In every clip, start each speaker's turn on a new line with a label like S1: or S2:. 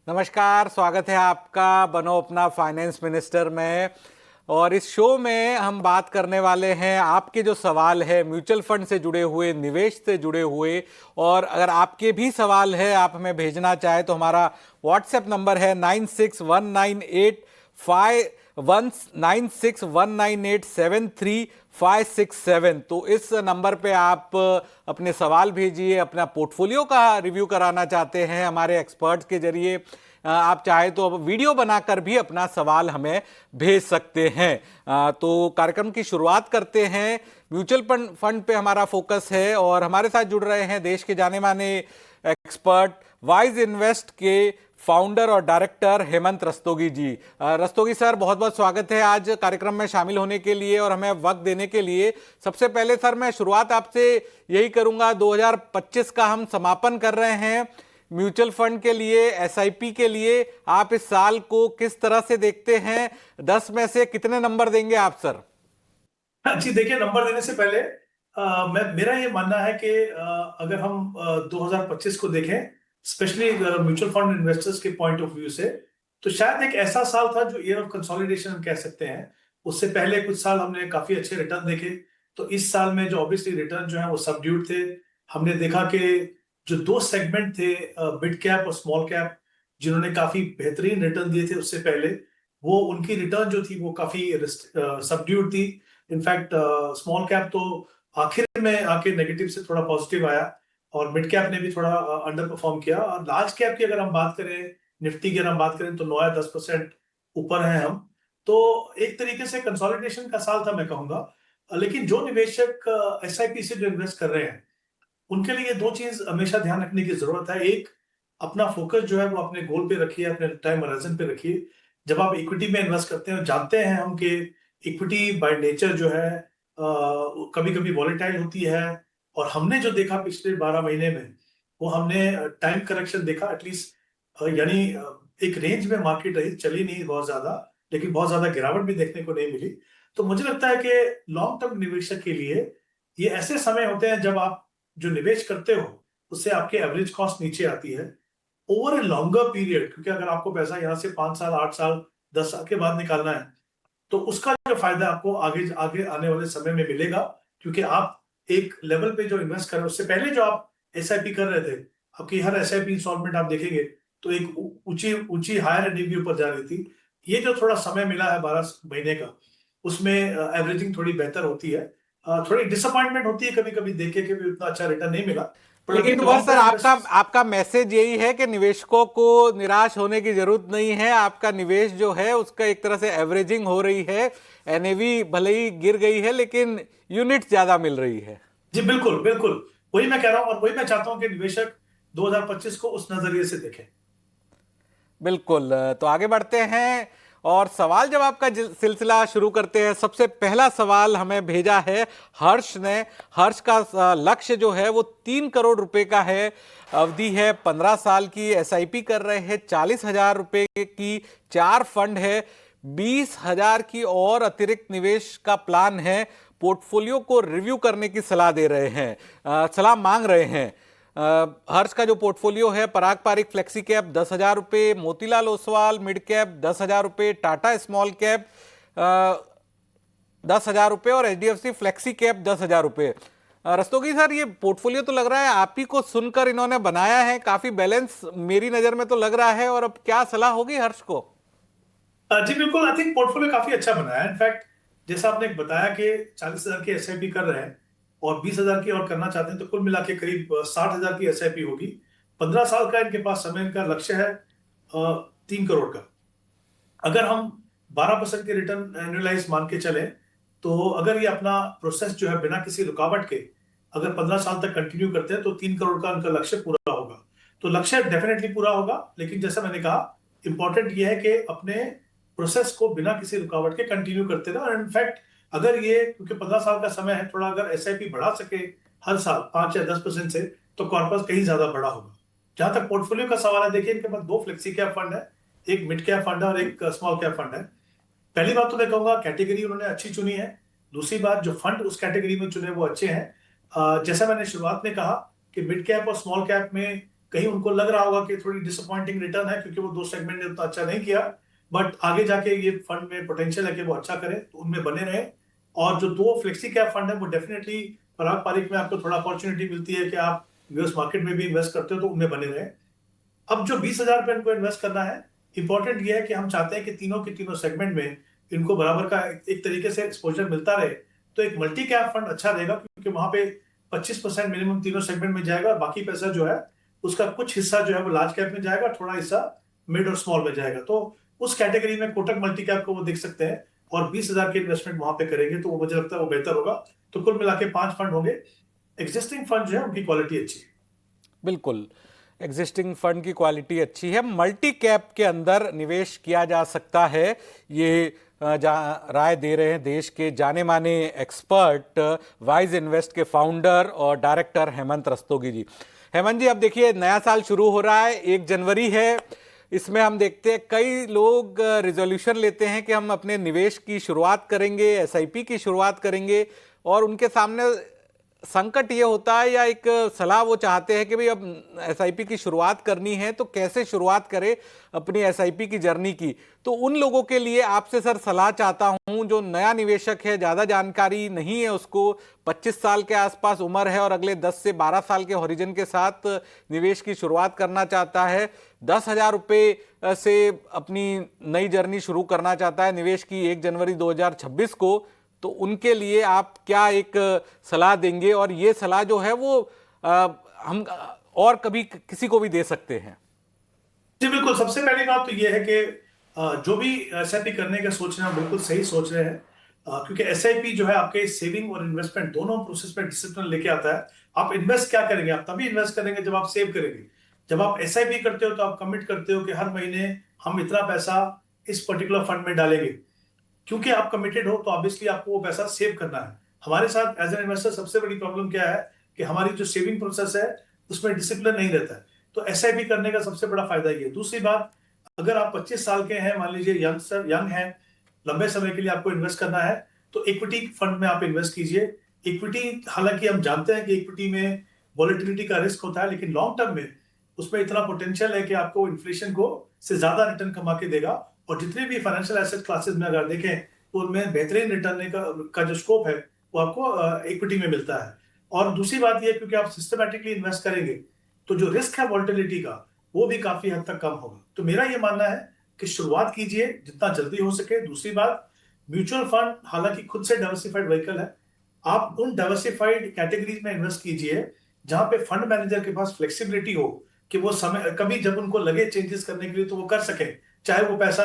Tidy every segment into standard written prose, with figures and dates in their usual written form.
S1: नमस्कार, स्वागत है आपका बनो अपना फाइनेंस मिनिस्टर में। और इस शो में हम बात करने वाले हैं आपके जो सवाल है म्यूचुअल फंड से जुड़े हुए, निवेश से जुड़े हुए। और अगर आपके भी सवाल है, आप हमें भेजना चाहे तो हमारा व्हाट्सएप नंबर है 9619873567। तो इस नंबर पे आप अपने सवाल भेजिए। अपना पोर्टफोलियो का रिव्यू कराना चाहते हैं हमारे एक्सपर्ट्स के जरिए, आप चाहे तो वीडियो बनाकर भी अपना सवाल हमें भेज सकते हैं। तो कार्यक्रम की शुरुआत करते हैं। म्यूचुअल फंड पे हमारा फोकस है और हमारे साथ जुड़ रहे हैं देश के जाने माने एक्सपर्ट, वाइज इन्वेस्ट के फाउंडर और डायरेक्टर हेमंत रस्तोगी जी। रस्तोगी सर, बहुत बहुत स्वागत है आज कार्यक्रम में शामिल होने के लिए और हमें वक्त देने के लिए। सबसे पहले सर, मैं शुरुआत आपसे यही करूंगा, 2025 का हम समापन कर रहे हैं। म्यूचुअल फंड के लिए, एसआईपी के लिए आप इस साल को किस तरह से देखते हैं? 10 में से कितने नंबर देंगे आप सर?
S2: जी देखिए, नंबर देने से पहले मेरा ये मानना है कि अगर हम 2025 को देखें, स्पेशली म्यूचुअल फंड इन्वेस्टर्स के पॉइंट ऑफ व्यू से, तो शायद एक ऐसा साल था जो ईयर ऑफ कंसोलिडेशन हम कह सकते हैं। उससे पहले कुछ साल हमने काफी अच्छे रिटर्न देखे, तो इस साल में जो ऑब्वियसली रिटर्न जो है वो सबड्यूड थे। हमने देखा कि जो दो सेगमेंट थे, मिड कैप और स्मॉल कैप, जिन्होंने काफी बेहतरीन रिटर्न दिए थे उससे पहले, वो उनकी रिटर्न जो थी वो काफी सबड्यूड थी। इनफैक्ट स्मॉल कैप तो आखिर में आके नेगेटिव से थोड़ा पॉजिटिव आया, और मिड कैप ने भी थोड़ा अंडर परफॉर्म किया। और लार्ज कैप की अगर हम बात करें, निफ्टी की अगर हम बात करें, तो 9 या 10% ऊपर हैं हम। तो एक तरीके से कंसोलिडेशन का साल था मैं कहूंगा। लेकिन जो निवेशक एसआईपी से जो इन्वेस्ट कर रहे हैं, उनके लिए दो चीज हमेशा ध्यान रखने की जरूरत है। एक, अपना फोकस जो है वो अपने गोल पे रखिए, अपने टाइम होराइजन पे रखिए। जब आप इक्विटी में इन्वेस्ट करते हैं, जानते हैं हम कि इक्विटी बाय नेचर जो है कभी कभी वॉलेटाइल होती है। और हमने जो देखा पिछले 12 महीने में, वो हमने टाइम करेक्शन देखा एटलीस्ट, यानी एक रेंज में मार्केट रही, चली नहीं बहुत ज्यादा, लेकिन बहुत ज्यादा गिरावट भी देखने को नहीं मिली। तो मुझे लगता है कि लॉन्ग टर्म निवेशक के लिए ये ऐसे समय होते हैं जब आप जो निवेश करते हो उससे आपके एवरेज कॉस्ट नीचे आती है ओवर ए लॉन्गर पीरियड। क्योंकि अगर आपको पैसा यहाँ से 5 साल, 8 साल, 10 साल के बाद निकालना है, तो उसका जो फायदा आपको आगे आगे आने वाले समय में मिलेगा। क्योंकि आप एक लेवल पे जो इन्वेस्ट कर रहे हो, उससे पहले जो आप एसआईपी कर रहे थे, आपकी हर एसआईपी इंस्टॉलमेंट आप देखेंगे तो एक ऊंची ऊंची हायर एनडीवी ऊपर जा रही थी। ये जो थोड़ा समय मिला है 12 महीने का, उसमें एवरेजिंग थोड़ी बेहतर होती है। थोड़ी डिसअपॉइंटमेंट होती है कभी कभी, देखे कि भी उतना अच्छा रिटर्न नहीं मिला। पर
S1: लेकिन
S2: लेकिन
S1: तो बस
S2: लॉन्ग
S1: सर,
S2: टर्म
S1: आपका
S2: इन्वेस्टर्स,
S1: आपका मैसेज यही है कि निवेशकों को निराश होने की जरूरत नहीं है। आपका निवेश जो है उसका एक तरह से एवरेजिंग हो रही है। एनएवी भले ही गिर गई है लेकिन यूनिट ज्यादा मिल रही है।
S2: जी बिल्कुल बिल्कुल, वही मैं कह रहा हूं, और वही मैं चाहता हूं कि निवेशक 2025 को उस नजरिए से देखें।
S1: बिल्कुल। तो आगे बढ़ते हैं और सवाल जवाब का सिलसिला शुरू करते हैं। सबसे पहला सवाल हमें भेजा है हर्ष ने। हर्ष का लक्ष्य जो है वो 3 करोड़ रुपए का है। अवधि है 15 साल की। एसआईपी कर रहे हैं 40,000 रुपए की। 4 फंड है। 20,000 की और अतिरिक्त निवेश का प्लान है। पोर्टफोलियो को रिव्यू करने की सलाह दे रहे हैं, सलाह मांग रहे हैं। हर्ष का जो पोर्टफोलियो है, पराग पारिक फ्लेक्सी कैप 10,000 रुपये, मोतीलाल ओसवाल मिड कैप 10,000 रुपये, टाटा स्मॉल कैप 10,000 रुपये और एचडीएफसी फ्लेक्सी कैप 10,000 रुपये। रस्तोगी सर, ये पोर्टफोलियो तो लग रहा है आप ही को सुनकर इन्होंने बनाया है, काफी बैलेंस मेरी नजर में तो लग रहा है। और अब क्या सलाह होगी हर्ष को?
S2: जी बिल्कुल, आई थिंक पोर्टफोलियो काफी अच्छा बना है। इनफैक्ट जैसा आपने बताया कि 40,000 की एसआईपी कर रहे हैं और 20,000 की और करना चाहते हैं, तो कुल मिला के करीब 60,000 की एसआईपी होगी। 15 साल का इनके पास समय, इनका लक्ष्य है 3 करोड़ का। अगर हम 12% के रिटर्न एनुअलाइज मान के चले, तो अगर ये अपना प्रोसेस जो है बिना किसी रुकावट के अगर 15 साल तक कंटिन्यू करते हैं, तो 3 करोड़ का उनका लक्ष्य पूरा होगा। तो लक्ष्य डेफिनेटली पूरा होगा, लेकिन जैसा मैंने कहा, इंपॉर्टेंट ये है कि अपने प्रोसेस को बिना किसी रुकावट के कंटिन्यू करते रहे। और इनफैक्ट अगर ये, क्योंकि 15 साल का समय है, थोड़ा अगर एसआईपी बढ़ा सके हर साल 5 या 10% से, तो कॉर्पस कहीं ज्यादा बड़ा होगा। जहां तक पोर्टफोलियो का सवाल है, देखिए इनके पास दो फ्लेक्सी कैप फंड है, एक मिड कैप फंड है और एक स्मॉल कैप फंड है। पहली बात तो मैं कहूंगा कैटेगरी उन्होंने अच्छी चुनी है। दूसरी बात, जो फंड उस कैटेगरी में चुने वो अच्छे हैं। जैसा मैंने शुरुआत में कहा कि मिड कैप और स्मॉल कैप में कहीं उनको लग रहा होगा कि थोड़ी डिसअपॉइंटिंग रिटर्न है क्योंकि वो दो सेगमेंट ने उतना अच्छा नहीं किया, बट आगे जाके ये फंड में पोटेंशियल है कि वो अच्छा करे, तो उनमें बने रहे। और जो दो फ्लेक्सी कैप फंड है वो डेफिनेटली पराग पारिक में आपको थोड़ा अपॉर्चुनिटी मिलती है कि आप यूएस मार्केट में भी इन्वेस्ट करते हो, तो उनमें बने रहे। अब जो 20,000 रुपए इनको इन्वेस्ट करना है, इंपॉर्टेंट ये है कि हम चाहते हैं कि तीनों के तीनों सेगमेंट में इनको बराबर का एक तरीके से एक्सपोजर मिलता रहे। तो एक मल्टी कैप फंड अच्छा रहेगा क्योंकि वहां पे 25% मिनिमम तीनों सेगमेंट में जाएगा, और बाकी पैसा जो है उसका कुछ हिस्सा जो है वो लार्ज कैप में जाएगा, थोड़ा हिस्सा मिड और स्मॉल में जाएगा। तो उस कैटेगरी में कोटक मल्टी कैप को वो देख सकते हैं, और 20,000 की इन्वेस्टमेंट वहां पे करेंगे तो वो मुझे लगता है वो बेहतर होगा। तो कुल मिला के 5 फंड होंगे। एग्जिस्टिंग फंड जो है उनकी क्वालिटी अच्छी है।
S1: बिल्कुल, एग्जिस्टिंग फंड की क्वालिटी अच्छी है, मल्टी कैप के अंदर निवेश किया जा सकता है, ये राय दे रहे हैं देश के जाने माने एक्सपर्ट वाइज इन्वेस्ट के फाउंडर और डायरेक्टर हेमंत रस्तोगी जी। हेमंत जी, अब देखिए नया साल शुरू हो रहा है, 1 जनवरी है। इसमें हम देखते हैं कई लोग रिजोल्यूशन लेते हैं कि हम अपने निवेश की शुरुआत करेंगे, एसआईपी की शुरुआत करेंगे, और उनके सामने संकट ये होता है या एक सलाह वो चाहते हैं कि भाई अब एसआईपी की शुरुआत करनी है तो कैसे शुरुआत करें अपनी एसआईपी की जर्नी की। तो उन लोगों के लिए आपसे सर सलाह चाहता हूं, जो नया निवेशक है, ज़्यादा जानकारी नहीं है उसको, 25 साल के आसपास उम्र है और अगले 10 से 12 साल के हॉरिजन के साथ निवेश की शुरुआत करना चाहता है, 10,000 रुपये से अपनी नई जर्नी शुरू करना चाहता है निवेश की 1 जनवरी 2026 को, तो उनके लिए आप क्या एक सलाह देंगे? और ये सलाह जो है वो हम और कभी किसी को भी दे सकते हैं?
S2: जी बिल्कुल, सबसे पहली बात तो ये है कि जो भी एसआईपी करने का सोच रहे हैं बिल्कुल सही सोच रहे हैं, क्योंकि एसआईपी जो है आपके सेविंग और इन्वेस्टमेंट दोनों प्रोसेस में डिसिप्लिन लेके आता है। आप इन्वेस्ट क्या करेंगे? आप तभी इन्वेस्ट करेंगे जब आप सेव करेंगे। जब आप एसआईपी करते हो तो आप कमिट करते हो कि हर महीने हम इतना पैसा इस पर्टिकुलर फंड में डालेंगे। क्योंकि आप कमिटेड हो तो ऑब्वियसली आपको वो पैसा सेव करना है। हमारे साथ एज एन इन्वेस्टर सबसे बड़ी प्रॉब्लम क्या है कि हमारी जो सेविंग प्रोसेस है उसमें डिसिप्लिन नहीं रहता है। तो एसआईपी करने का सबसे बड़ा फायदा ये है। दूसरी बात, अगर आप 25 साल के हैं, मान लीजिए यंग हैं, लंबे समय के लिए आपको इन्वेस्ट करना है, तो इक्विटी फंड में आप इन्वेस्ट कीजिए। इक्विटी, हालांकि हम जानते हैं कि इक्विटी में वॉलेटिलिटी का रिस्क होता है, लेकिन लॉन्ग टर्म में उसमें इतना पोटेंशियल है कि आपको इन्फ्लेशन को से ज्यादा रिटर्न कमा के देगा। और जितने भी फाइनेंशियल एसेट क्लासेस में अगर देखें तो उनमें बेहतरीन रिटर्न का जो स्कोप है वो आपको इक्विटी में मिलता है। और दूसरी बात यह, क्योंकि आप सिस्टमैटिकली इन्वेस्ट करेंगे तो जो रिस्क है वॉलेटिलिटी का वो भी काफी हद तक कम होगा। तो मेरा ये मानना है कि शुरुआत कीजिए जितना जल्दी हो सके। दूसरी बात, म्यूचुअल फंड हालांकि खुद से डाइवर्सिफाइड व्हीकल है, आप उन डाइवर्सिफाइड कैटेगरीज में इन्वेस्ट कीजिए जहां पे फंड मैनेजर के पास फ्लेक्सिबिलिटी हो कि वो समय कभी जब उनको लगे चेंजेस करने के लिए तो वो कर सके, चाहे वो पैसा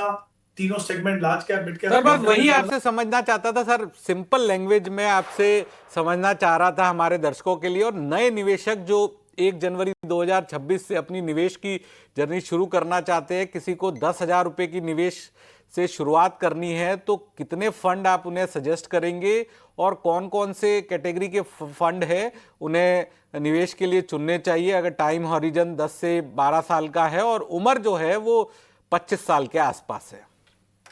S2: तीनों segment large cap, mid cap,
S1: sir बस
S2: स्मॉल कैप
S1: वही
S2: में
S1: आपसे समझना चाहता था सर, सिंपल लैंग्वेज में आपसे समझना चाह रहा था हमारे दर्शकों के लिए। और नए निवेशक जो 1 जनवरी 2026 से अपनी निवेश की जर्नी शुरू करना चाहते हैं, किसी को 10,000 रुपये की निवेश से शुरुआत करनी है, तो कितने फंड आप उन्हें सजेस्ट करेंगे और कौन कौन से कैटेगरी के फंड है उन्हें निवेश के लिए चुनने चाहिए अगर टाइम हॉरिजन 10 से 12 साल का है और उम्र जो है वो 25 साल के आसपास है?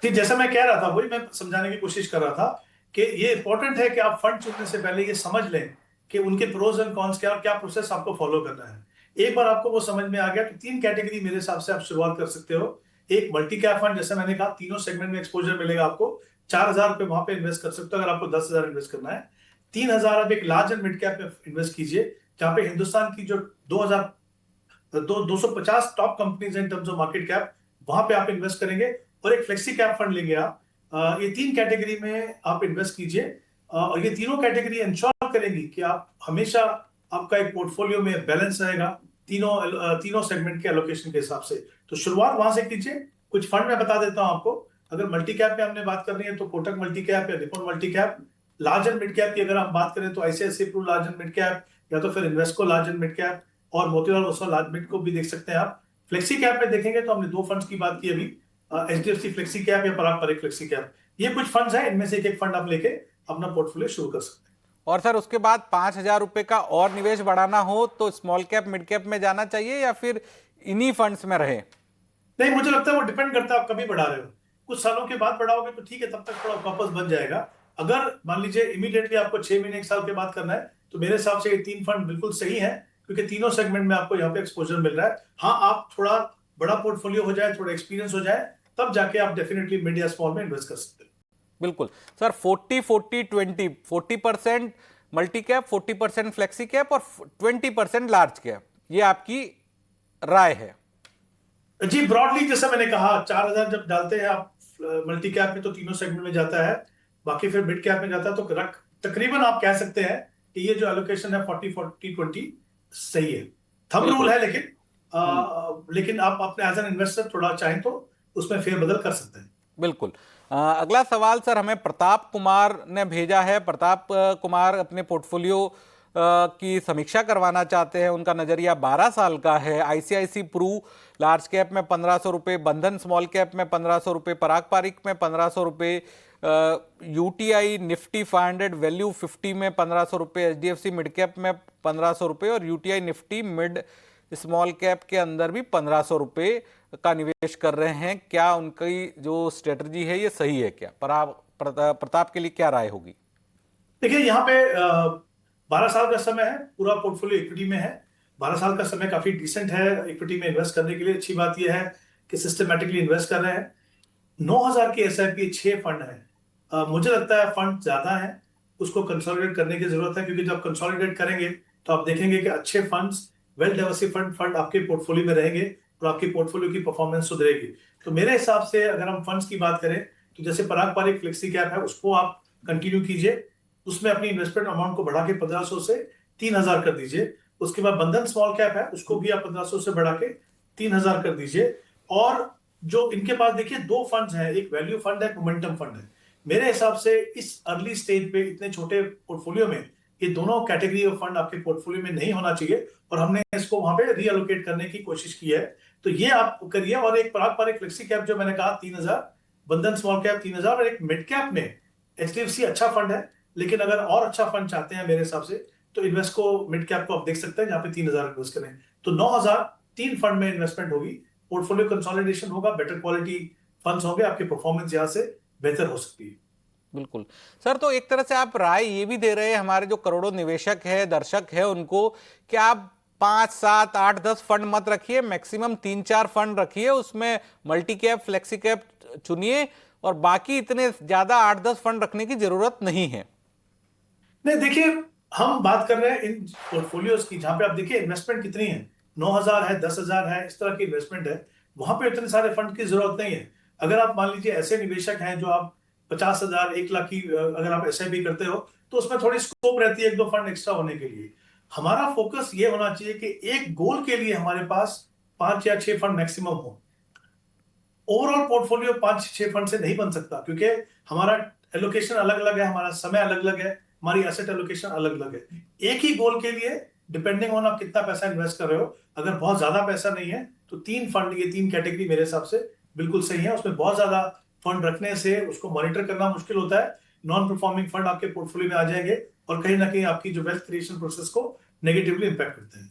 S2: ठीक, जैसा मैं कह रहा था वही मैं समझाने की कोशिश कर रहा था कि ये इंपॉर्टेंट है कि आप फंड चुनने से पहले ये समझ लें कि उनके प्रोज एंड कॉन्स क्या और क्या प्रोसेस आपको फॉलो करना है। एक बार आपको वो समझ में आ गया तो 3 कैटेगरी मेरे हिसाब से आप शुरुआत कर सकते हो। एक मल्टी कैप फंड, जैसे मैंने कहा तीनों सेगमेंट में एक्सपोजर मिलेगा आपको, 4,000 रुपये वहां पे इन्वेस्ट कर सकते हो अगर आपको 10,000 इन्वेस्ट करना है। 3,000 आप एक लार्ज एंड मिड कैप में इन्वेस्ट कीजिए, जहां पे हिंदुस्तान की जो 250 top companies in terms of market cap, वहां पे आप इन्वेस्ट करेंगे। और एक फ्लेक्सी कैप फंड लेंगे आप। ये 3 कैटेगरी में आप इन्वेस्ट कीजिए, और ये तीनों कैटेगरी इंश्योर करेंगी कि आप हमेशा आपका एक पोर्टफोलियो में बैलेंस रहेगा तीनों सेगमेंट के एलोकेशन के हिसाब से। तो शुरुआत वहां से कीजिए। कुछ फंड मैं बता देता हूं आपको। अगर मल्टी कैप में हमने बात करनी है तो कोटक मल्टी कैप या Nippon multi cap. Large and mid cap की अगर हम बात करें तो ICICI pru large and mid cap, या तो फिर Invesco large and mid cap, और मोतीलाल ओसवाल लार्ज मिड को भी देख सकते हैं आप। फ्लेक्सी कैप में देखेंगे तो हमने 2 फंड्स की बात की अभी, एचडीएफसी फ्लेक्सी कैप या पराग पारिक फ्लेक्सी कैप। ये कुछ फंड्स हैं, इनमें से एक फंड आप लेके अपना पोर्टफोलियो शुरू कर सकते हैं।
S1: और सर उसके बाद 5,000 रुपये का और निवेश बढ़ाना हो तो स्मॉल कैप मिड कैप में जाना चाहिए या फिर इन्हीं फंड्स में रहे?
S2: नहीं, मुझे लगता है वो डिपेंड करता है आप कभी बढ़ा रहे हो। कुछ सालों के बाद बढ़ाओगे तो ठीक है, तब तक थोड़ा वापस बन जाएगा। अगर मान लीजिए इमीडिएटली आपको 6 महीने 1 साल के बाद करना है तो मेरे हिसाब से ये 3 फंड बिल्कुल सही है, क्योंकि तीनों सेगमेंट में आपको यहाँ पे एक्सपोजर मिल रहा है। हाँ, आप थोड़ा बड़ा पोर्टफोलियो हो जाए, थोड़ा एक्सपीरियंस हो जाए, तब जाके आप डेफिनेटली मिड या स्मॉल में इन्वेस्ट कर सकते हैं।
S1: बिल्कुल sir. 40-40-20, 40% multi cap, 40% flexi cap और 20% लार्ज कैप, ये आपकी राय है?
S2: जी, ब्रॉडली जैसा मैंने कहा, 4,000 जब डालते हैं आप मल्टी कैप में तो तीनों सेगमेंट में जाता है, बाकी फिर मिड कैप में जाता है, तो तकरीबन आप कह सकते हैं कि ये जो एलोकेशन है 40-40-20 सही है। थंब रूल
S1: बिल्कुल।
S2: है, लेकिन आप अपने एज एन इन्वेस्टर थोड़ा चाहें तो उसमें फेरबदल कर सकते हैं।
S1: बिल्कुल। अगला सवाल सर हमें प्रताप कुमार ने भेजा है। प्रताप कुमार अपने पोर्टफोलियो की समीक्षा करवाना चाहते हैं। उनका नजरिया 12 साल का है। आईसीआईसी प्रू लार्ज कैप में 1500 रुपये, बंधन स्मॉल कैप में 1500 रुपये, पराग पारिक में 1500 रुपये, यूटीआई निफ्टी 500 वैल्यू 50 में 1500 रुपये, एचडीएफसी मिड कैप में 1500 रुपये और UTI Nifty mid small cap के अंदर भी 1500 रुपये का निवेश कर रहे हैं। क्या उनकी जो स्ट्रेटजी है ये सही है क्या? प्रताप के लिए क्या राय होगी?
S2: देखिए, यहाँ पे 12 साल का समय है, पूरा पोर्टफोलियो इक्विटी में है। 12 साल का समय काफी डिसेंट है इक्विटी में इन्वेस्ट करने के लिए। अच्छी बात यह है कि सिस्टमेटिकली इन्वेस्ट कर रहे हैं। 9,000 की एसआईपी 6 फंड है। मुझे लगता है फंड ज्यादा है, उसको कंसोलिडेट करने की जरूरत है, क्योंकि जब कंसोलिडेट करेंगे तो आप देखेंगे कि अच्छे फंड्स, वेल डाइवर्सिफाइड फंड आपके पोर्टफोलियो में रहेंगे और आपकी पोर्टफोलियो की परफॉर्मेंस सुधरेगी। तो मेरे हिसाब से अगर हम फंड्स की बात करें तो जैसे पराग पारिक फ्लेक्सी कैप है, उसको आप कंटिन्यू कीजिए। उसमें अपनी इन्वेस्टमेंट अमाउंट को बढ़ा के 1500 से 3,000 कर दीजिए। उसके बाद बंधन स्मॉल कैप है, उसको भी आप 1500 से बढ़ा के 3,000 कर दीजिए। और जो इनके पास देखिए दो फंड्स हैं, एक वैल्यू फंड है, मोमेंटम फंड है। मेरे हिसाब से इस अर्ली स्टेज पे इतने छोटे पोर्टफोलियो में ये दोनों कैटेगरी ऑफ फंड आपके पोर्टफोलियो में नहीं होना चाहिए, और हमने इसको वहां पे रीअलोकेट करने की कोशिश की है। तो ये आप करिए। और एक पराग पारिक फ्लेक्सी कैप जो मैंने कहा 3,000, बंधन स्मॉल कैप 3,000, और एक मिड कैप में एचडीएफसी अच्छा फंड है। लेकिन अगर और अच्छा फंड चाहते हैं मेरे हिसाब से, तो इन्वेस्ट को मिड कैप को आप देख सकते हैं, जहां पे 3,000 इन्वेस्ट करें। तो 9,000 तीन फंड में इन्वेस्टमेंट होगी, पोर्टफोलियो कंसोलिडेशन होगा, बेटर क्वालिटी फंड्स होंगे, आपके परफॉर्मेंस यहां से बेहतर हो सकती है।
S1: बिल्कुल सर। तो एक तरह से आप राय ये भी दे रहे हैं हमारे जो करोड़ों निवेशक है, दर्शक है, उनको कि आप 5, 7, 8, 10 फंड मत रखिए, मैक्सिमम 3-4 फंड रखिए, उसमें मल्टी कैप फ्लेक्सी कैप चुनिए और बाकी इतने ज्यादा 8-10 फंड रखने की जरूरत नहीं है।
S2: नहीं, देखिए, हम बात कर रहे हैं इन पोर्टफोलियोज की जहां पे आप देखिए इन्वेस्टमेंट कितनी है, 9,000 है, 10,000 है, इस तरह की इन्वेस्टमेंट है। वहां पे इतने सारे फंड की जरूरत नहीं है। अगर आप मान लीजिए ऐसे निवेशक हैं जो आप 50,000, 1 लाख की अगर आप एसआईपी करते हो, तो उसमें थोड़ी स्कोप रहती है 1-2 फंड एक्स्ट्रा होने के लिए। हमारा फोकस ये होना चाहिए कि एक गोल के लिए हमारे पास 5 या 6 फंड मैक्सिमम हो। ओवरऑल पोर्टफोलियो 5-6 फंड से नहीं बन सकता, क्योंकि हमारा एलोकेशन अलग अलग है, हमारा समय अलग अलग है, हमारी एसेट एलोकेशन अलग अलग है। एक ही गोल के लिए डिपेंडिंग ऑन आप कितना पैसा इन्वेस्ट कर रहे हो, अगर बहुत ज्यादा पैसा नहीं है तो 3 फंड, ये 3 कैटेगरी मेरे हिसाब से बिल्कुल सही है। उसमें बहुत ज्यादा फंड रखने से उसको मॉनिटर करना मुश्किल होता है, नॉन परफॉर्मिंग फंड आपके पोर्टफोलियो में आ जाएंगे और कहीं ना कहीं आपकी जो वेल्थ क्रिएशन प्रोसेस को नेगेटिवली इंपैक्ट करते हैं।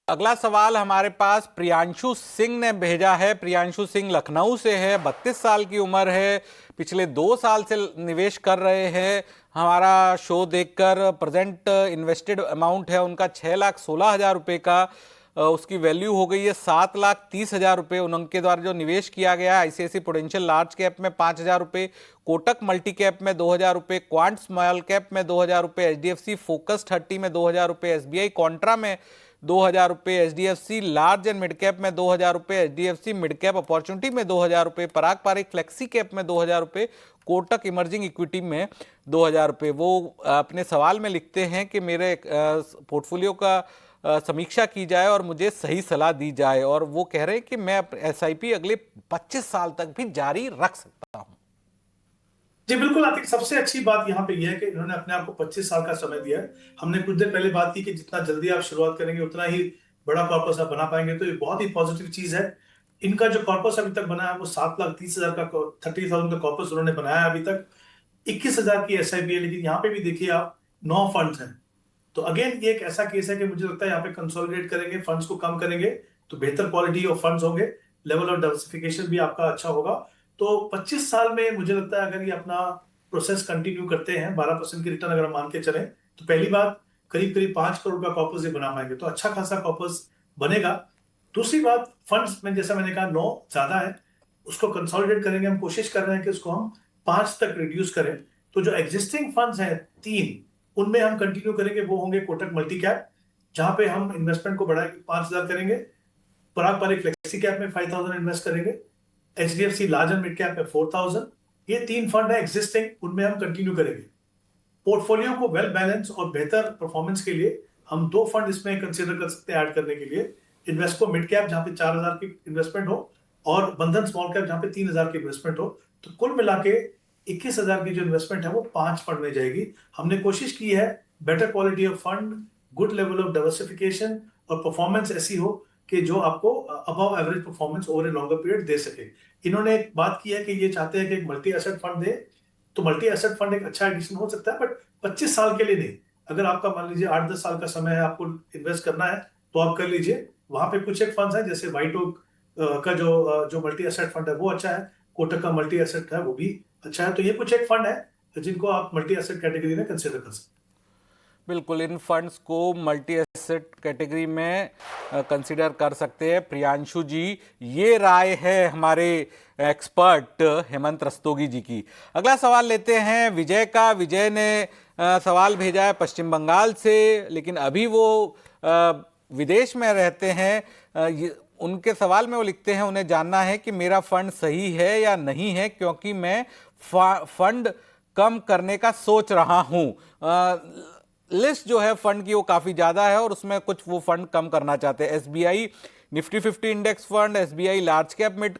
S1: अगला सवाल हमारे पास प्रियांशु सिंह ने भेजा है। प्रियांशु सिंह लखनऊ से है, 32 साल की उम्र है, पिछले 2 साल से निवेश कर रहे हैं। हमारा शो देखकर प्रेजेंट इन्वेस्टेड अमाउंट है उनका 6,16,000 रुपये का। उसकी वैल्यू हो गई है 7,30,000 रुपये। उनके द्वारा जो निवेश किया गया आईसीआईसी प्रूडेंशियल लार्ज कैप में 5,000 रुपये, कोटक मल्टी कैप में 2,000 रुपये, क्वांट स्मॉल कैप में 2,000 रुपये, एचडीएफसी फोकस 30 में 2,000 रुपये, एसबीआई कॉन्ट्रा में 2,000 रुपये, HDFC large and mid cap में 2,000 रुपये, एचडीएफसी मिड कैप अपॉर्चुनिटी में 2,000 रुपये, पराग पारिक फ्लेक्सी कैप में 2,000 रुपये, कोटक इमर्जिंग इक्विटी में 2,000 रुपये। वो अपने सवाल में लिखते हैं कि मेरे पोर्टफोलियो का समीक्षा की जाए और मुझे सही सलाह दी जाए, और वो कह रहे हैं कि मैं एसआईपी अगले 25 साल तक भी जारी रख सकता हूं।
S2: जी बिल्कुल आतिक, सबसे अच्छी बात यहाँ पे यह है कि इन्होंने अपने आप को 25 साल का समय दिया है। हमने कुछ देर पहले बात की कि जितना जल्दी आप शुरुआत करेंगे उतना ही बड़ा कॉर्पस आप बना पाएंगे, तो ये बहुत ही पॉजिटिव चीज है। इनका जो कॉर्पस अभी तक बना है वो 7,30,000 का 30,000 का कॉर्पस उन्होंने बनाया है अभी तक। 21,000 की एसआईपी है, लेकिन यहाँ पे भी देखिए आप 9 फंड हैं। तो अगेन ये एक ऐसा केस है कि मुझे लगता है यहाँ पे कंसोलिडेट करेंगे, फंड्स को कम करेंगे तो बेहतर क्वालिटी ऑफ फंड्स होंगे, लेवल ऑफ डाइवर्सिफिकेशन भी आपका अच्छा होगा। तो 25 साल में मुझे लगता है अगर ये अपना प्रोसेस कंटिन्यू करते हैं, 12% की रिटर्न अगर हम मान के चलें, तो पहली बात करीब करीब 5 करोड़ का कॉर्पस ये बना पाएंगे, तो अच्छा खासा कॉर्पस बनेगा। दूसरी बात, फंड्स में जैसा मैंने कहा 9 ज्यादा है, उसको कंसोलिडेट करेंगे, हम कोशिश कर रहे हैं कि उसको हम 5 तक रिड्यूस करें। तो जो एग्जिस्टिंग फंड्स हैं 3, उनमें हम कंटिन्यू करेंगे, वो होंगे कोटक मल्टी कैप, जहां पे हम इन्वेस्टमेंट को बढ़ा के 5,000 करेंगे, पराग पारिक फ्लेक्सी कैप में 5,000 इन्वेस्ट करेंगे, HDFC large and mid cap में 4,000। ये 3 फंड है एग्जिस्टिंग, उनमें हम कंटिन्यू करेंगे। पोर्टफोलियो को वेल बैलेंस और बेहतर परफॉर्मेंस के लिए हम 2 फंड इसमें कंसीडर कर सकते हैं ऐड करने के लिए, इन्वेस्को मिड कैप जहां पे 4,000 की इन्वेस्टमेंट हो, और बंधन स्मॉल कैप जहां पे 3,000 की इन्वेस्टमेंट हो। तो कुल मिला के 21,000 की जो इन्वेस्टमेंट है वो 5 फंड में जाएगी। हमने कोशिश की है better quality of fund, good level of diversification और परफॉर्मेंस ऐसी हो कि जो आपको above average performance over a longer period दे सके। इन्होंने एक बात की है कि ये चाहते हैं कि एक मल्टी एसेट फंड दे, तो मल्टी एसेट फंड एक अच्छा एडिशन हो सकता है, बट 25 साल के लिए नहीं। अगर आपका मान लीजिए 8-10 साल का समय है, आपको इन्वेस्ट करना है, तो आप कर लीजिए। वहां पे कुछ एक फंड्स हैं, जैसे व्हाइट ओक का जो मल्टी एसेट फंड है वो अच्छा है, कोटक का मल्टी एसेट है वो भी अच्छा है। तो ये कुछ एक फंड है जिनको आप मल्टी एसेट कैटेगरी में कंसिडर कर सकते हैं।
S1: बिल्कुल, इन फंड्स को मल्टी एसेट कैटेगरी में कंसीडर कर सकते हैं। प्रियांशु जी, ये राय है हमारे एक्सपर्ट हेमंत रस्तोगी जी की। अगला सवाल लेते हैं विजय का। विजय ने सवाल भेजा है पश्चिम बंगाल से, लेकिन अभी वो विदेश में रहते हैं। उनके सवाल में वो लिखते हैं, उन्हें जानना है कि मेरा फंड सही है या नहीं है, क्योंकि मैं फंड कम करने का सोच रहा हूं। लिस्ट जो है फंड की वो काफी ज्यादा है और उसमें कुछ वो फंड कम करना चाहते हैं। SBI Nifty 50 index fund, SBI large cap mid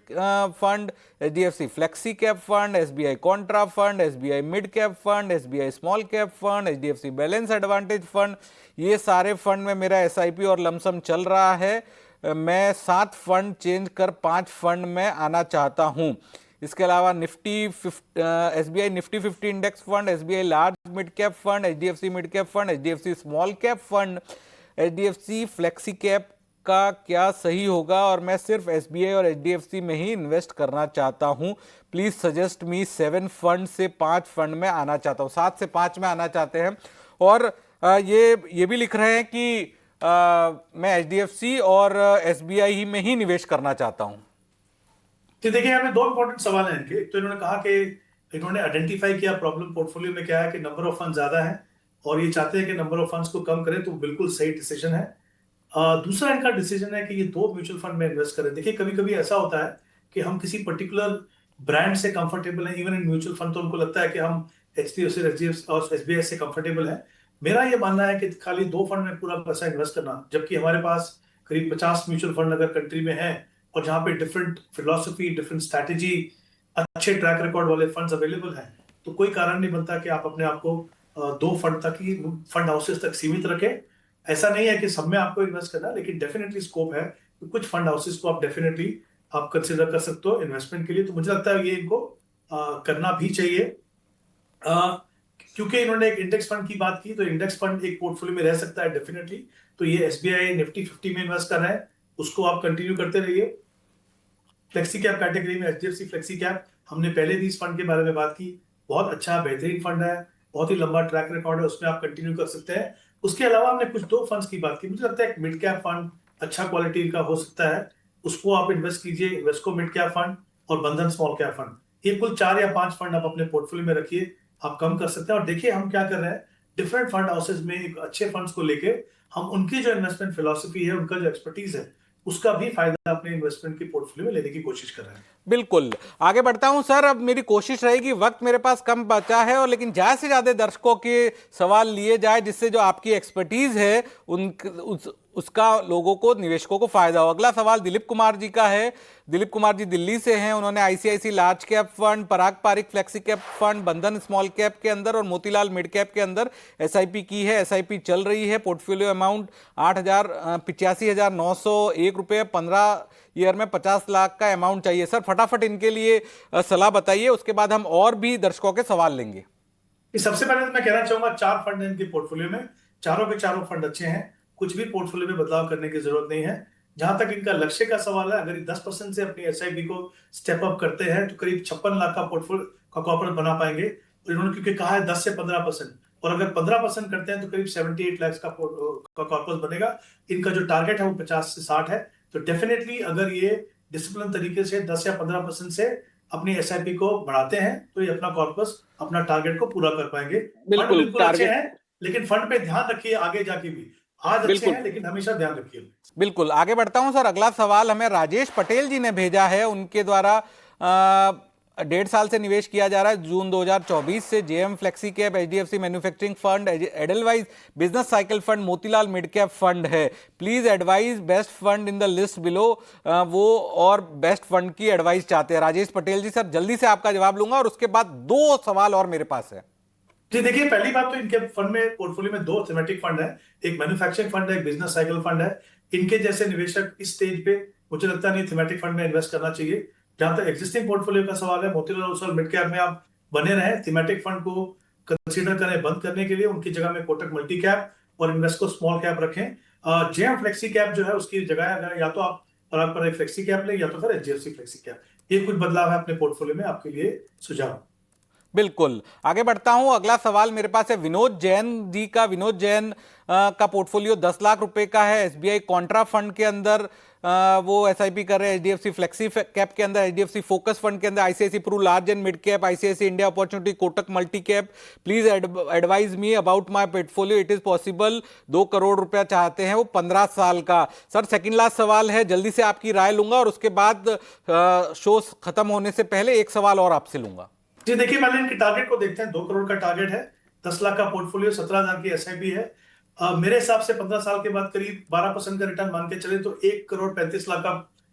S1: fund, HDFC flexi cap fund, SBI Contra fund, SBI mid cap fund, SBI small cap fund, HDFC balance advantage fund, ये सारे फंड में मेरा एसआईपी और lump sum चल रहा है। मैं 7 fund change कर 5 फंड में आना चाहता हूं। इसके अलावा SBI Nifty 50 index fund, SBI large mid cap fund, HDFC mid cap fund, HDFC small cap fund, HDFC flexi cap का क्या सही होगा, और मैं सिर्फ एसबीआई और एचडीएफसी में ही इन्वेस्ट करना चाहता हूं। Please suggest me. 7 फंड से 5 फंड में आना चाहता हूं, 7 से 5 में आना चाहते हैं। और ये भी लिख रहे हैं कि मैं एचडीएफसी और एसबीआई में ही निवेश करना चाहता हूं।
S2: तो देखिए, यहाँ पे 2 इंपॉर्टेंट सवाल हैं इनके। तो इन्होंने कहा कि इन्होंने आइडेंटिफाई किया प्रॉब्लम पोर्टफोलियो में क्या है कि नंबर ऑफ फंड ज्यादा है और ये चाहते हैं कि नंबर ऑफ फंड्स को कम करें, तो बिल्कुल सही डिसीजन है। दूसरा इनका डिसीजन है कि ये 2 म्यूचुअल फंड में इन्वेस्ट करें। देखिए, कभी कभी ऐसा होता है कि हम किसी पर्टिकुलर ब्रांड से कंफर्टेबल हैं, इवन इन म्यूचुअल फंड, तो उनको लगता है कि हम एचडीएफसी और एसबीआई से कंफर्टेबल हैं। मेरा ये मानना है कि खाली 2 फंड में पूरा पैसा इन्वेस्ट करना, जबकि हमारे पास करीब 50 म्यूचुअल फंड अगर कंट्री में है और जहां पे डिफरेंट फिलोसफी, डिफरेंट स्ट्रैटेजी, अच्छे ट्रैक रिकॉर्ड वाले फंड्स अवेलेबल हैं, तो कोई कारण नहीं बनता कि आप अपने आप को 2 फंड तक ही, फंड हाउसेस तक सीमित रखें। ऐसा नहीं है कि सब में आपको इन्वेस्ट करना, लेकिन डेफिनेटली स्कोप है तो कुछ फंड हाउसेस को आप डेफिनेटली आप कंसिडर कर सकते हो इन्वेस्टमेंट के लिए। तो मुझे लगता है ये इनको करना भी चाहिए। क्योंकि इन्होंने एक इंडेक्स फंड की बात की, तो इंडेक्स फंड एक पोर्टफोलियो में रह सकता है डेफिनेटली। तो ये एसबीआई निफ्टी 50 में इन्वेस्ट कर रहे हैं, उसको आप कंटिन्यू करते रहिए। फ्लेक्सी कैप कैटेगरी में एचडीएफसी फ्लेक्सी कैप, हमने पहले भी इस फंड के बारे में बात की, बहुत अच्छा बेहतरीन फंड है, बहुत ही लंबा ट्रैक रिकॉर्ड है, उसमें आप कंटिन्यू कर सकते हैं। उसके अलावा हमने कुछ 2 फंड्स की बात की, मुझे लगता है एक मिड कैप फंड अच्छा क्वालिटी का हो सकता है, उसको आप इन्वेस्ट कीजिए, इन्वेस्को मिड कैप फंड और बंधन स्मॉल कैप फंड। ये कुल 4 या 5 फंड आप अपने पोर्टफोलियो में रखिए, आप कम कर सकते हैं। और देखिए हम क्या कर रहे हैं, डिफरेंट फंड हाउसेज में एक अच्छे फंड्स को लेके हम उनकी जो इन्वेस्टमेंट फिलोसफी है, उनका जो एक्सपर्टीज है, उसका भी फायदा अपने इन्वेस्टमेंट के पोर्टफोलियो में लेने की कोशिश कर रहे हैं।
S1: बिल्कुल, आगे बढ़ता हूं सर। अब मेरी कोशिश रहेगी, वक्त मेरे पास कम बचा है, और लेकिन ज्यादा से ज्यादा दर्शकों के सवाल लिए जाए, जिससे जो आपकी एक्सपर्टीज है उसका लोगों को, निवेशकों को फायदा हो। अगला सवाल दिलीप कुमार जी का है। दिलीप कुमार जी दिल्ली से हैं। उन्होंने आईसीआईसी लार्ज कैप फंड, पराग पारिक फ्लेक्सी कैप फंड, बंधन स्मॉल कैप के अंदर और मोतीलाल मिड कैप के अंदर एसआईपी की है। एसआईपी चल रही है। पोर्टफोलियो अमाउंट 85,901 रुपये, 15 ईयर में 50 लाख का अमाउंट चाहिए। सर फटाफट इनके लिए सलाह बताइए, उसके बाद हम और भी दर्शकों के सवाल लेंगे।
S2: सबसे पहले तो मैं कहना चाहूंगा 4 फंड है इनके पोर्टफोलियो में। चारों के चारों फंड अच्छे हैं, कुछ भी पोर्टफोलियो में बदलाव करने की जरूरत नहीं है। जहां तक इनका लक्ष्य का सवाल है, अगर 10% से अपनी एसआईपी को स्टेप अप करते हैं तो करीब 56 लाख का पोर्टफोलियो का कॉर्पोरेट बना पाएंगे। और इन्होंने क्योंकि कहा है 10 से 15%, और अगर 15% करते हैं तो करीब 78 लाख का कॉर्पस बनेगा। इनका जो टारगेट है वो 50 से 60 है। तो डेफिनेटली अगर ये डिसिप्लिन तरीके से 10 या 15% से अपनी एसआईपी को बढ़ाते हैं तो ये अपना कॉर्पस, अपना टारगेट को पूरा कर पाएंगे। फंड
S1: बिल्कुल
S2: बिल्कुल अच्छे
S1: टारगेट।
S2: हैं, लेकिन फंड पे ध्यान रखिए आगे जाके भी। आज अच्छे
S1: बिल्कुल
S2: हैं लेकिन हमेशा ध्यान रखिए।
S1: बिल्कुल आगे बढ़ता हूं सर। अगला सवाल हमें राजेश पटेल जी ने भेजा है। उनके द्वारा 1.5 साल से निवेश किया जा रहा है, जून 2024 से। JM flexi cap, HDFC manufacturing fund, Edelweiss business cycle fund, Motilal mid cap fund है। Please advise best fund in the list below. वो और बेस्ट फंड की एडवाइस चाहते हैं राजेश पटेल जी। सर जल्दी से आपका जवाब लूंगा और उसके बाद 2 सवाल और मेरे पास है।
S2: जी देखिए, पहली बात तो इनके फंड में, पोर्टफोलियो में 2 थीमेटिक फंड है, एक मैन्युफैक्चरिंग फंड है, एक बिजनेस साइकिल फंड है। इनके जैसे निवेशक इस स्टेज पे मुझे लगता नहीं थीमेटिक फंड में इन्वेस्ट करना चाहिए। जहां तक एग्जिस्टिंग पोर्टफोलियो का सवाल है, मोतीलाल ओसवाल मिड कैप में आप बने रहे, थीमेटिक फंड को कंसीडर करें बंद करने के लिए। उनकी जगह में कोटक मल्टी कैप और इन्वेस्को स्मॉल कैप रखें। जेएम फ्लेक्सी कैप जो है उसकी जगह अगर या तो आप पराग पर फ्लेक्सी कैप लें या तो फिर एचडीएफसी फ्लेक्सी कैप। ये कुछ बदलाव है अपने पोर्टफोलियो में, आपके लिए सुझाव।
S1: बिल्कुल आगे बढ़ता हूं। अगला सवाल मेरे पास है विनोद जैन जी का। विनोद जैन का पोर्टफोलियो 10 लाख रुपए का है। एसबीआई कॉन्ट्रा फंड के अंदर वो एसआईपी कर रहे हैं, एचडीएफसी फ्लेक्सी कैप के अंदर, एचडीएफसी फोकस फंड के अंदर, ICICI pru large and mid cap, ICICI India opportunity, Kotak multi cap. Please advise me about my portfolio, it is possible. 2 crore रुपया चाहते हैं वो, 15 साल का। सर सेकंड लास्ट सवाल है, जल्दी से आपकी राय लूंगा और उसके बाद शो खत्म होने से पहले एक सवाल और आपसे लूंगा।
S2: जी देखिए, पहले इनके टारगेट को देखते हैं। 2 करोड़ का टारगेट है, 10 लाख का पोर्टफोलियो, 17,000 की एसआईपी है। मेरे हिसाब से 15 साल के बाद करीब 12% का रिटर्न मान के चले तो 1 करोड़ 35 लाख का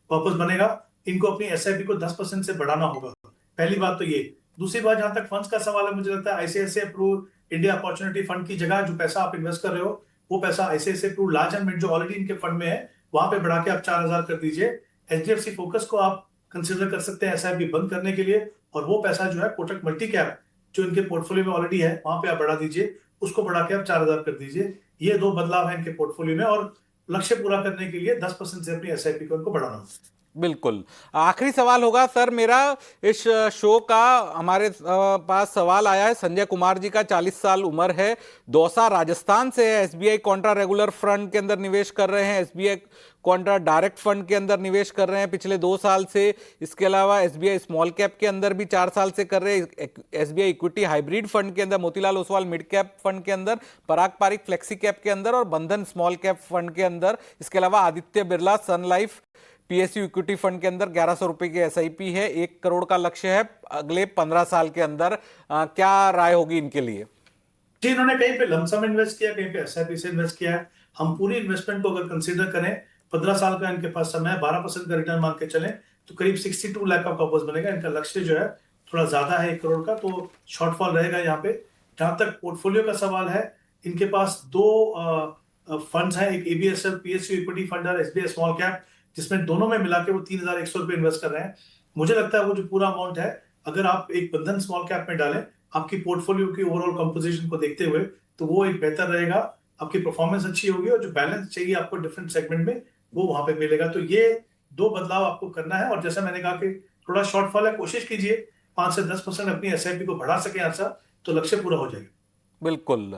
S2: वापस बनेगा। इनको अपनी एसआईपी को 10% से बढ़ाना होगा। पहली बात तो ये। दूसरी बात, जहां तक फंड्स का सवाल है, मुझे लगता है ICICI pru India opportunity fund की जगह जो पैसा आप इन्वेस्ट कर रहे हो, वो पैसा ICICI pru large and mid जो ऑलरेडी इनके फंड में है, वहां पे बढ़ा के आप 4,000 कर दीजिए। एचडीएफसी फोकस को आप कंसिडर कर सकते हैं एसआईपी बंद करने के लिए, और वो पैसा जो है कोटक मल्टी कैप जो इनके पोर्टफोलियो में ऑलरेडी है वहां पे आप बढ़ा दीजिए, उसको बढ़ा के आप 4,000 कर दीजिए। ये 2 बदलाव है इनके पोर्टफोलियो में, और लक्ष्य पूरा करने के लिए 10% से अपनी एसआईपी को इनको बढ़ाना होगा।
S1: बिल्कुल आखिरी सवाल होगा सर मेरा इस शो का। हमारे पास सवाल आया है संजय कुमार जी का, 40 साल उम्र है, दौसा राजस्थान से है। एसबीआई कॉन्ट्रा रेगुलर फंड के अंदर निवेश कर रहे हैं, एसबीआई कॉन्ट्रा डायरेक्ट फंड के अंदर निवेश कर रहे हैं पिछले 2 साल से। इसके अलावा एसबीआई स्मॉल कैप के अंदर भी 4 साल से कर रहे हैं, एसबीआई इक्विटी हाइब्रिड फंड के अंदर, Motilal Oswal mid cap fund के अंदर, पराग पारिक फ्लेक्सी कैप के अंदर और बंधन स्मॉल कैप फंड के अंदर। इसके अलावा आदित्य बिरला सन लाइफ पीएसयू इक्विटी फंड के अंदर 1100 रुपए की एसआईपी है। 1 करोड़ का लक्ष्य है अगले 15 साल के अंदर। क्या राय होगी इनके लिए?
S2: जी, इन्होंने कहीं पे लमसम इन्वेस्ट किया, कहीं पे एसआईपी से इन्वेस्ट किया है। हम पूरी इन्वेस्टमेंट को अगर कंसीडर करें, 15 साल का इनके पास समय है, 12% का रिटर्न मान के चले तो करीब 62 लाख का कॉर्पस बनेगा। इनका लक्ष्य जो है थोड़ा ज्यादा है, 1 करोड़ का, तो शॉर्टफॉल रहेगा यहाँ पे। जहां तक पोर्टफोलियो का सवाल है, इनके पास 2 फंड्स हैं, एक एबीएसएल पीएसयू इक्विटी फंड और एसबीआई स्मॉल कैप, जिसमें दोनों में मिला के वो 3,100 रुपए इन्वेस्ट कर रहे हैं। मुझे लगता है वो जो पूरा अमाउंट है, अगर आप एक बंधन स्मॉल कैप में डालें, आपकी पोर्टफोलियो की ओवरऑल कंपोजिशन को देखते हुए, तो वो एक बेहतर रहेगा। आपकी परफॉर्मेंस अच्छी होगी और जो बैलेंस चाहिए आपको डिफरेंट सेगमेंट में, वो वहां पे मिलेगा। तो ये 2 बदलाव आपको करना है। और जैसा मैंने कहा कि थोड़ा शॉर्टफॉल है, कोशिश कीजिए 5 से 10% अपनी एसआईपी को बढ़ा सके ऐसा, तो लक्ष्य पूरा हो जाएगा।
S1: बिल्कुल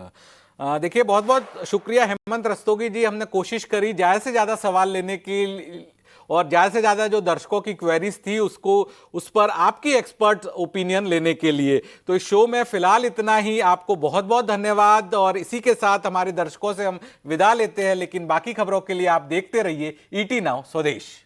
S1: देखिए, बहुत बहुत शुक्रिया हेमंत रस्तोगी जी। हमने कोशिश करी ज़्यादा से ज़्यादा सवाल लेने की और ज़्यादा से ज़्यादा जो दर्शकों की क्वेरीज थी उसको, उस पर आपकी एक्सपर्ट ओपिनियन लेने के लिए। तो इस शो में फिलहाल इतना ही। आपको बहुत बहुत धन्यवाद और इसी के साथ हमारे दर्शकों से हम विदा लेते हैं, लेकिन बाकी खबरों के लिए आप देखते रहिए ईटी नाउ स्वदेश।